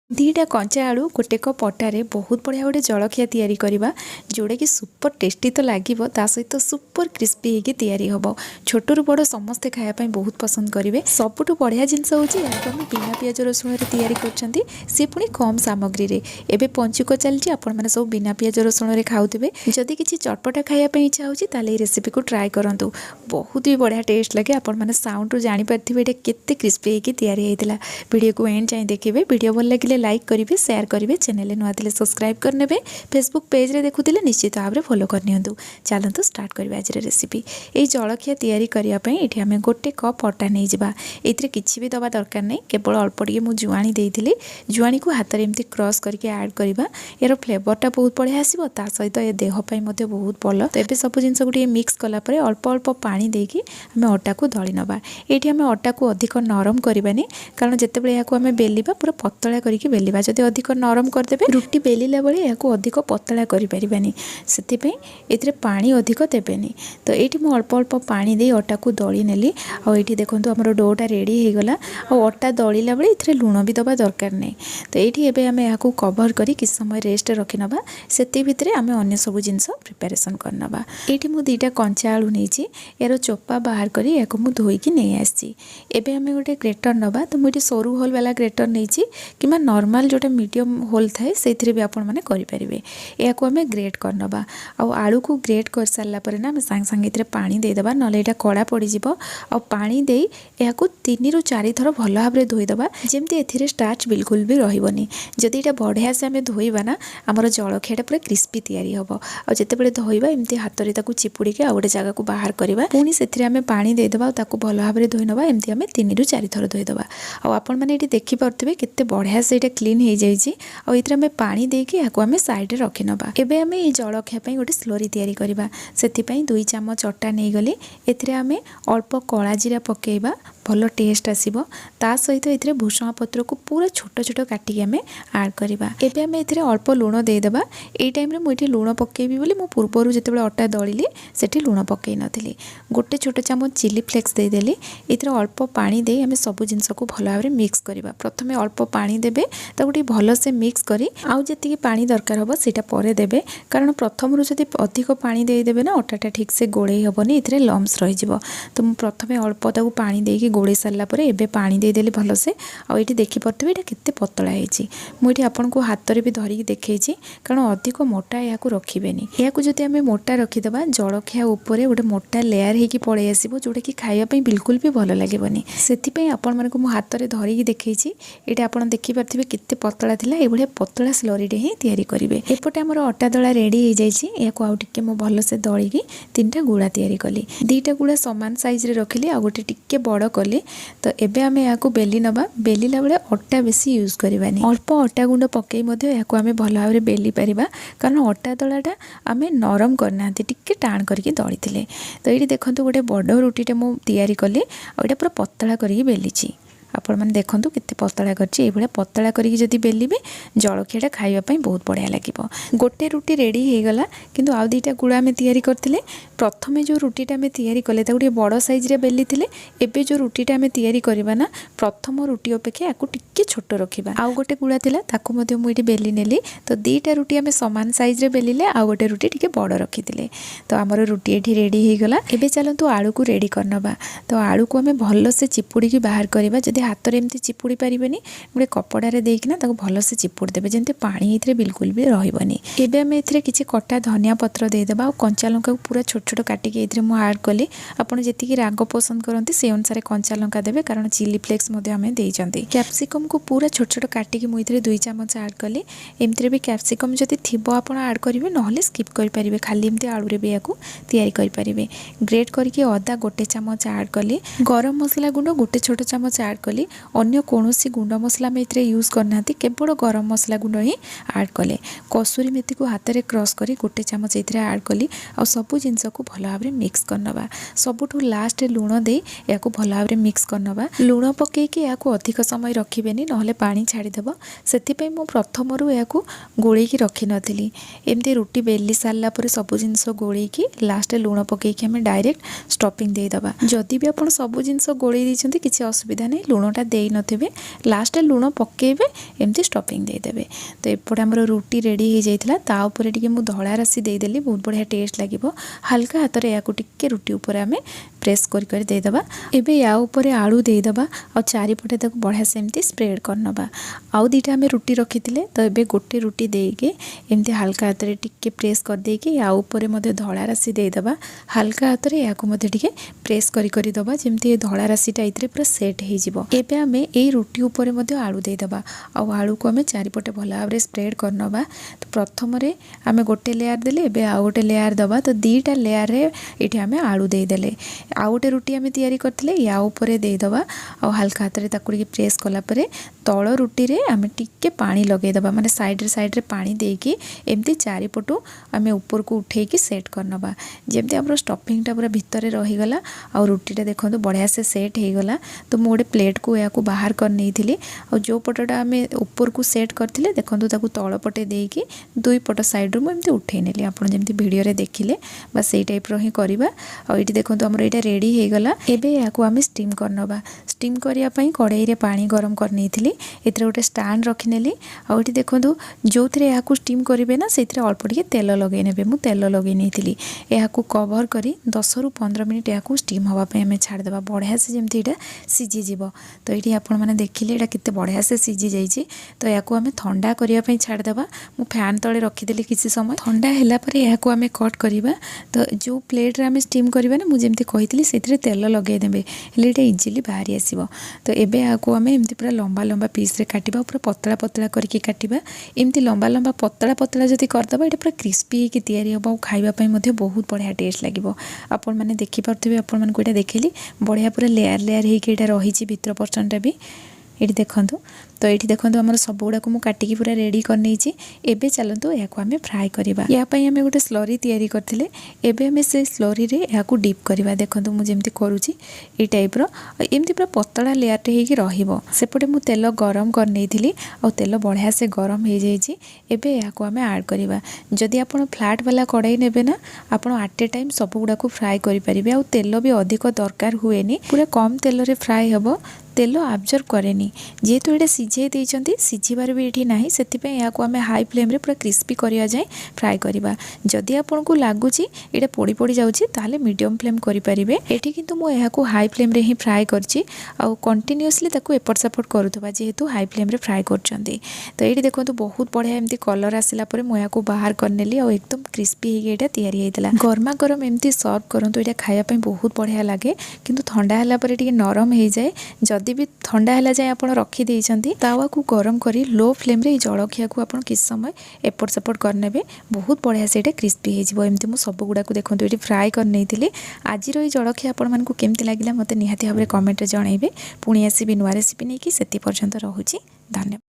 दीटा कंचा आलू गोटे कप अटारे बहुत बढ़िया गोटे जलखिया तैयारी करवा जोड़ा कि सुपर टेस्टी तो लगे ता सहित सुपर क्रिस्पी होगी तैयारी हम छोटू बड़ समस्ते खायापी बहुत पसंद करेंगे। सबुठ बढ़िया जिनस हूँ बिना पियाज रसुण तैयारी कर सी पुणी कम सामग्री एवं पंचुक चलती आपण मैंने सब बिना पियाज रसुण खाऊे जदि किसी चटपटा खायापी इच्छा हो रेसिपी को ट्राए करूँ बहुत ही बढ़िया टेस्ट लगे। आपण मैंने साउंड रू जानीपारे ये केते क्रिस्पी होगी तैयारी होता वीडियो को एंड जाए देखिए। वीडियो भल लगे लाइक करेंगे शेयर करेंगे चैनल नुआ थे सब्सक्राइब करने फेसबुक पेज रे देखुले निश्चित भाव में फॉलो करनी चलते स्टार्ट करेंगे आज रेसिपी। ये जलखिया तैयारी करने ये आम गोटे कप अटा नहीं जावा ये किसी भी दवा दरकार नहीं केवल अल्प टे मुझे जुआणी देती जुआणी को हाथ में एमती क्रश करके ऐड करवा यार फ्लेवरटा बहुत बढ़िया आसो सहित ये देहपाई बहुत भल। तो ये सब जिन गोटे मिक्स कलापर अल्प अल्प पानी देकी आम अटा को दली नवा ये आम अटा को अधिक नरम करवानी कारण जितेबाला यहाँ आम बेलिबा पूरा पतला करके बेलिबा जदि अधिक नरम करदेबे रुटी बेलिला बेले यहाँ अधिक पतला करें से पानी अधिक देवेनि। तो ये मुझे अल्प अल्प पानी दे अटा को दली नेली आईटी देखो आम डोटा रेडी हो गला अटा दलिला बेले ये लुण भी दबा दरकार नहीं। तो ये आम यहाँ कवर कर किस समय रेस्ट रखी नवा से भितर आम अन्य सब जिनस प्रिपेरेसन करनवा। ये मुझे दीटा कंचा आलू नहीं यार चोपा बाहर कर धोईकी नहीं आसी एवं आम गोटे ग्रेटर नवा। तो मुझे सरू होल वाला ग्रेटर नहीं कि नॉर्मल जोटा मीडियम होल थाए से भी आपण मैंने करेंगे या आम ग्रेट करनवा आलू को ग्रेट कर सारापर ना आम सांगे सांगे पानी देदेबा ना कड़ा पड़ज आ पानी दे या 3 ରୁ 4 थर भल भाव में धोईदबा जमती ए स्टार्च बिल्कुल भी रही जदि ये बढ़िया से आम धोइबा ना आमर जलखियाटा पूरा क्रिस्पी तैयारी हम आ जितेबाला धोइबा एमती हाथ में चिपुड़ी आ गोटे जगह को बाहर करवा पुणी से पानी देदेबा भल भाव में धोई नवा एमती आम 3 ରୁ 4 थर धोईदबा आपण मैंने ये देखिपे केते बढ़िया से क्लीन हो जाए आम पानी देकी आम साइड रे रखी नवा। एबे आम ये जलखिया गोटे स्लोरी तैयारी करवा से 2 चामच अटा नहीं गली आम अल्प कला जीरा पकेबा भल टेस्ट आसो ता सहित ये भूषण पत्र को पूरा छोट छोट काटिकी आम ऐड करवा। एबे आम ये अल्प लुण देदेबा ये टाइम मुझे लुण पकेबी बोली मो पूर्वर जिते अटा दलिली से लुण पकई नी गोटे छोट चामच चिली फ्लेक्स देदेली ये अल्प पानी दे आम सब जिनस को भल भाव में मिक्स करवा। प्रथम अल्प पानी देबे गोटे भल से मिक्स करी आउ जी पानी दरकार हम सीटा पर देबे कारण प्रथम जब अधिक पानी देदेबे ना अटाटा ठीक से गोड़े हेबनी ये लम्स रही। तो मुझे प्रथम अल्प ताको पानी देकी गोड़े सारापर एवं पानी देदेली भल से आईटी देखिपे ये केते पतला है मुझे आपन को हाथ में भी धरिकी देखी कारण अधिक मोटा या रखिबेनी या जब आम मोटा रखीदबा जलखिया उपरे गोटे मोटा लेयर होगी पलि आसो जोटा कि खायापी बिल्कुल भी भल लगे से आपण मानक मो हाथ में धरिकी देखी ये आप देखिपे केते पतला थिला ए भलिया पतला स्लरी ही तैयारी करेंगे। एपटे आमर अटा दला रेडी हो जाए या मो भल से दलिकी 3टा गुड़ा तैयारी कली 2टा गुड़ा सामान साइज रे रखिली आ गोटे टिके बड़ कली। तो एबे आम यहाँ बेली नवा बेलिला बेले अटा बेसी यूज करवानी अल्प अटा गुंड पकई आम भल भाव में बेली पार कारण अटा दलाटा आम नरम करना टिके टाण करके दली थे। तो ये देखो गोटे बड़ रुटीटे मुझे तैयारी कली और पूरा पतला करके बेली आपण मैंने देखूँ केते पतला कर पतला करी बेलिबे जलखियाटा खाइबापी बहुत बढ़िया लगे। गोटे रुटी रेडी हो गला किंतु आउ 2टा गुड़ा आम तैयारी करथिले प्रथमे जो रुटीटा आम तैयारी कले गोटे बड़ साइज रे बेली थिले एबे जो रुटीटा आम तैयारी करबा ना प्रथम रुटी अपेक्षा याकू टिके छोट रखिबा आउ गोटे गुड़ा थिला ताकू मधे मु इटी बेली नेली। तो 2टा रुटी आम समान साइज रे बेलिले आउ गोटे रुटी टिके बड़ रखिथिले। तो आमर रुटी एठी रेडी हो गला। एबे चलंतु आलू को रेडी करनबा। तो आलू को आम भल से चिपुड़ी की बाहर करबा जदि हाथ में एमती चिपुड़ी पारिबेनी गोटे कपड़ारे देकिना ताको भल से चिपुड़ी देबे जेंते पानी इथरे बिल्कुल भी रहिबनी। एबे आम इथरे किछि कटा धनिया पत्र देदेबा आ कंचा लंका को पूरा छोट छोट काटिकी इथरे मु ऐड कली आपण जेतिकी राग पसंद करंती से अनुसार कंचा लंका देबे कारण चिली फ्लेक्स मध्ये आमे देइचंती। कैप्सिकम को पूरा छोट छोट काटिकी मु इथरे 2 चामच ऐड कली एमतिरे भी कैप्सिकम जदि थिबो आपण ऐड करिवे नहले स्किप करि परिबे खाली एमती आलू रे भी याकू तैयारी करि परिबे। ग्रेट करके अदा गोटे चामच ऐड कली गरम मसला गुंड गोटे छोट चामच ऐड कली अन्य कौनसी गुंड मसला में इतरे यूज करना केवल गरम मसला गुंड ही ऐड कले कसूरी मेथी को हाथ में क्रश कर गोटे चामच इतरे ऐड कली आ सब जिनस को भल भाव में मिक्स करनवा सबुठू लास्ट लुण दे या भल भाव में मिक्स करनवा लुण पकईकी या अधिक समय रखिबेनी नहले पानी छाड़ीदेव से प्रथम या गोलैकी रखी नी एमती रुटी बेली सारा पर सब जिनस गोलैकी लास्ट लुण पकईकी आम डायरेक्ट स्टफिंग देदेबा जदि भी आप सब जिनस गोलई देते किसी असुविधा नहीं लुण लुणटा देई नथिबे लास्ट लुण पकेबे एमती स्टफिंग देदेवे। तो एपटे आमर रुटी रेडी हो जाइतिला ता ऊपर टिके मु धला राशि देदेली बहुत बढ़िया टेस्ट लागिबो। हल्का हाथ रे याकू टिके रुटी ऊपर आमे प्रेस कर देदबा। एबे या ऊपर आलू देदबा और चारिपटे ताको बढ़िया से एमती स्प्रेड करनबा। आउ दीटा आमे रुटी रखिथिले तो एबे गोटे रुटी देके एमती हल्का हाथ रे टिके प्रेस कर देके या ऊपर मधे धला राशि देदबा। हल्का हाथ रे याकू मधे टिके प्रेस करी दबा जेमती धला राशिटा इतरे पूरा सेट हो जिवो। एबे आमे एई रुटी ऊपर मधे आलू देदबा आउ आलू को आमे चारिपटे भला भाबरे स्प्रेड करनबा। तो प्रथम रे आमे गोटे लेयर देले एबे आउ गोटे लेयर दबा। तो दीटा लेयर रे एठी आमे आलू दे देले आउ गोटे रुटी आमे तैयारी करथिले या ऊपर दे दबा आउ हल्का हाथ रे ताकू प्रेस कला परे तळ रुटी रे आमे टिके पानी लगे दबा माने साइड रे पानी देकी एमती चारिपटू आमे ऊपर को उठे की सेट करनबा जेमती हमर स्टफिंगटा पूरा भितर रही गला आउ रुटीटा देखंतु बढ़िया से सेट हो गला। तो मु गोटे प्लेट को या बाहर कर नहीं और जो पटटा आमे ऊपर को सेट करथिले देखंतु ताकू तळ पटे देकी दुई पट साइड रू एमती उठे नेली आपण जेमती वीडियो रे देखिले बस एई टाइप रो ही करबा। और एटी देखंतु हमर एटा रेडी हो गला। एबे याकू आमे स्टीम करनबा। स्टीम करिया पई कढ़ाई रे पानी गरम कर नहीं एथरे गोटे स्टैंड रखी नेली और एटी देखंतु जो थरे याकू स्टीम करिवे ना सेथरे अल्प टिके तेल लगे नेबे। मु तेल लगे नहीं याकू कवर करी 10 ରୁ 15 मिनिट याकू स्टीम हवा पे आमे छाड़ देबा बढ़िया से जेमती एटा सिझी जीवो। तो एटी आपण माने देखिले एटा केते बढ़िया से सिझी जाईची। तो याकू आमे ठंडा करिया पई छाड़ देबा। मु फैन तळे रखी देली किछि समय ठंडा हैला परे याकू आमे कट करिबा। तो जो प्लेट रे आमे स्टीम करिबा ना मु जेमती कहितली सेथरे तेल लगे देबे हेले एटा इजीली बाहरी आसीबो। तो एबे याकू आमे एमती पूरा लंबा लंबा पीस रे काटिबा पूरा पतला पतला करके काटिबा। एमती लंबा लंबा पतला पतला जति करदबा एटा पूरा क्रिस्पी होके तैयारी होबा और खाइबा पई मध्ये बहुत बढ़िया टेस्ट लागिबो। आपण माने देखि पारथिबे आपण मानको एटा देखिली बढ़िया पूरा लेयर लेयर होके एटा रहिछि भितर पर्सनटा भी एटी देखंतु। तो ये देखो आम सब गुड़ा को काटिकी पूरा रेडी कर नहीं। एबे चलतु या फ्राए करवा या आम गोटे स्लरी तैयारी करथिले। एबे आम से स्लरी रे या डीप करवा देखो मुझे करुँची ये टाइप एमती पूरा पतला लेयर होगी रहिबो। सेपटे मु तेल गरम कर नहीं और तेल बढ़िया से गरम हो जाइए। एबे या आम ऐड करवा। जदि आप फ्लैट वाला कड़ाई नेबे ना आप एट ए टाइम सब गुड़ा को फ्राए करेंगे आ तेल भी अधिक दरकार हुए पूरा कम तेल रे फ्राए हम तेल आब्जर्व करेनी जेहेतु ये सिझे देइचंती सिझिबार भी ये ना से आम हाई फ्लेम रे पूरा क्रिस्पी करिया जाए फ्राए करवा। जदि आपन को लगुच ये पोड़ी पोड़ी जाऊँगी ताले मीडियम फ्लेम करेंगे। एठी किंतु मु एहाकु हाई फ्लेम रे ही फ्राए करछि आ कंटिन्यूअसली ताकू एपट सेपट करूथबा जेहेतु हाई फ्लेम रे फ्राए करछंती। तो ये देखो बहुत बढ़िया एमती कलर आसिला परे मु एहाकु बाहर करनेली और एकदम क्रिस्पी हो गया तैयारी होइतला। गरमा गरम एमती सर्व करंतु ये खाया पई बहुत बढ़िया लगे किंतु ठंडा हला परे टिके नरम हो जाए। जदि भी ठंडा हला जाए आपण रखी देइचंती तावा को गरम करी लो फ्लेम रे जलखिया को आपण किस समय एपट सेपट करनेबे बहुत बढ़िया से क्रिस्पी हो जिवो। एमती मु सब गुडा को देखंतु ये फ्राए कर नहीं। आज रो जलखिया आपण मानकु केमती लागिला मते निहाती भाबरे कमेंट रे जणाइबे। पुणी आसीबे नुवा रेसिपी नेकी सेति पर्यंत रहुची। धन्यवाद।